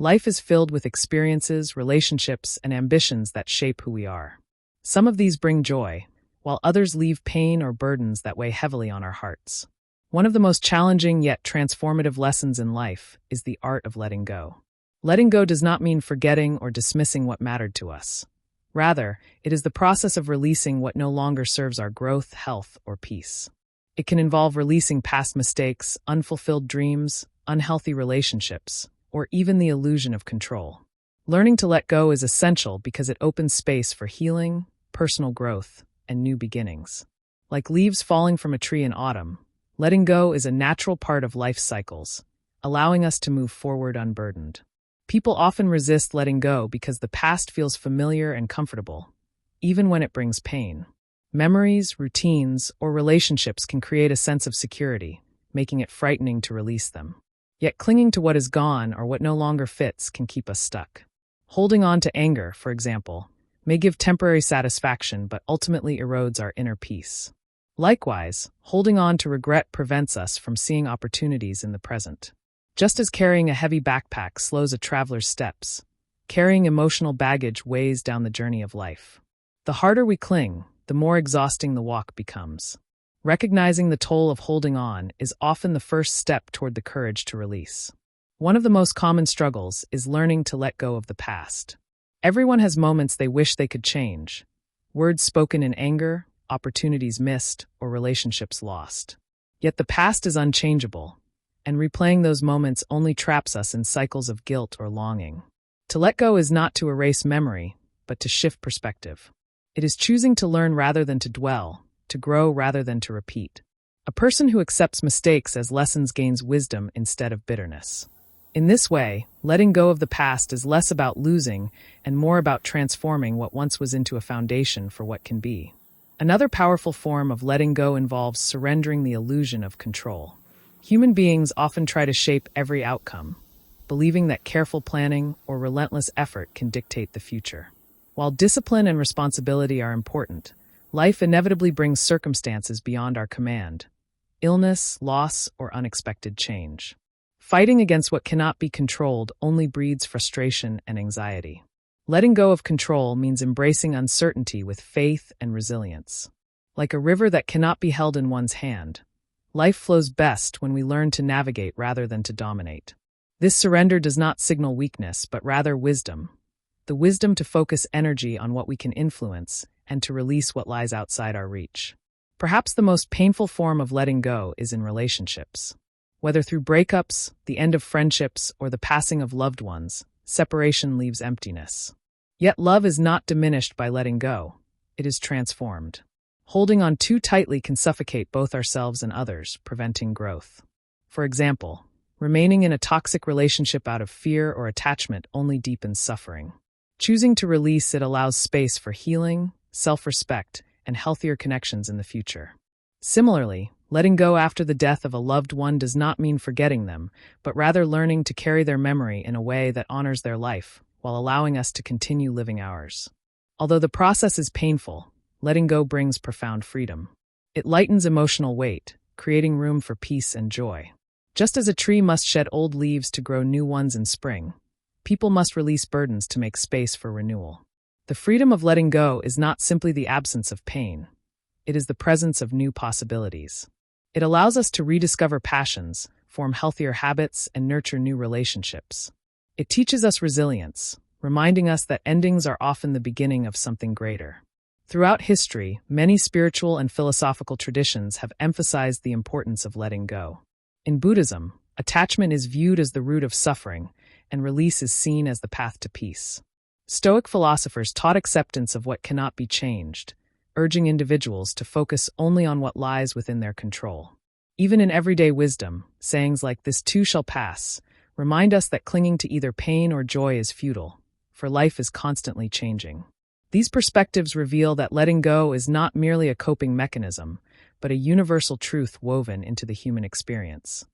Life is filled with experiences, relationships, and ambitions that shape who we are. Some of these bring joy, while others leave pain or burdens that weigh heavily on our hearts. One of the most challenging yet transformative lessons in life is the art of letting go. Letting go does not mean forgetting or dismissing what mattered to us. Rather, it is the process of releasing what no longer serves our growth, health, or peace. It can involve releasing past mistakes, unfulfilled dreams, unhealthy relationships, or even the illusion of control. Learning to let go is essential because it opens space for healing, personal growth, and new beginnings. Like leaves falling from a tree in autumn, letting go is a natural part of life's cycles, allowing us to move forward unburdened. People often resist letting go because the past feels familiar and comfortable, even when it brings pain. Memories, routines, or relationships can create a sense of security, making it frightening to release them. Yet clinging to what is gone or what no longer fits can keep us stuck. Holding on to anger, for example, may give temporary satisfaction but ultimately erodes our inner peace. Likewise, holding on to regret prevents us from seeing opportunities in the present. Just as carrying a heavy backpack slows a traveler's steps, carrying emotional baggage weighs down the journey of life. The harder we cling, the more exhausting the walk becomes. Recognizing the toll of holding on is often the first step toward the courage to release. One of the most common struggles is learning to let go of the past. Everyone has moments they wish they could change. Words spoken in anger, opportunities missed, or relationships lost. Yet the past is unchangeable, and replaying those moments only traps us in cycles of guilt or longing. To let go is not to erase memory, but to shift perspective. It is choosing to learn rather than to dwell, to grow rather than to repeat. A person who accepts mistakes as lessons gains wisdom instead of bitterness. In this way, letting go of the past is less about losing and more about transforming what once was into a foundation for what can be. Another powerful form of letting go involves surrendering the illusion of control. Human beings often try to shape every outcome, believing that careful planning or relentless effort can dictate the future. While discipline and responsibility are important, life inevitably brings circumstances beyond our command: illness, loss, or unexpected change. Fighting against what cannot be controlled only breeds frustration and anxiety. Letting go of control means embracing uncertainty with faith and resilience. Like a river that cannot be held in one's hand, life flows best when we learn to navigate rather than to dominate. This surrender does not signal weakness, but rather wisdom. The wisdom to focus energy on what we can influence and to release what lies outside our reach. Perhaps the most painful form of letting go is in relationships. Whether through breakups, the end of friendships, or the passing of loved ones, separation leaves emptiness. Yet love is not diminished by letting go. It is transformed. Holding on too tightly can suffocate both ourselves and others, preventing growth. For example, remaining in a toxic relationship out of fear or attachment only deepens suffering. Choosing to release it allows space for healing, self-respect, and healthier connections in the future. Similarly, letting go after the death of a loved one does not mean forgetting them, but rather learning to carry their memory in a way that honors their life, while allowing us to continue living ours. Although the process is painful, letting go brings profound freedom. It lightens emotional weight, creating room for peace and joy. Just as a tree must shed old leaves to grow new ones in spring, people must release burdens to make space for renewal. The freedom of letting go is not simply the absence of pain. It is the presence of new possibilities. It allows us to rediscover passions, form healthier habits, and nurture new relationships. It teaches us resilience, reminding us that endings are often the beginning of something greater. Throughout history, many spiritual and philosophical traditions have emphasized the importance of letting go. In Buddhism, attachment is viewed as the root of suffering, and release is seen as the path to peace. Stoic philosophers taught acceptance of what cannot be changed, urging individuals to focus only on what lies within their control. Even in everyday wisdom, sayings like "this too shall pass" remind us that clinging to either pain or joy is futile, for life is constantly changing. These perspectives reveal that letting go is not merely a coping mechanism, but a universal truth woven into the human experience.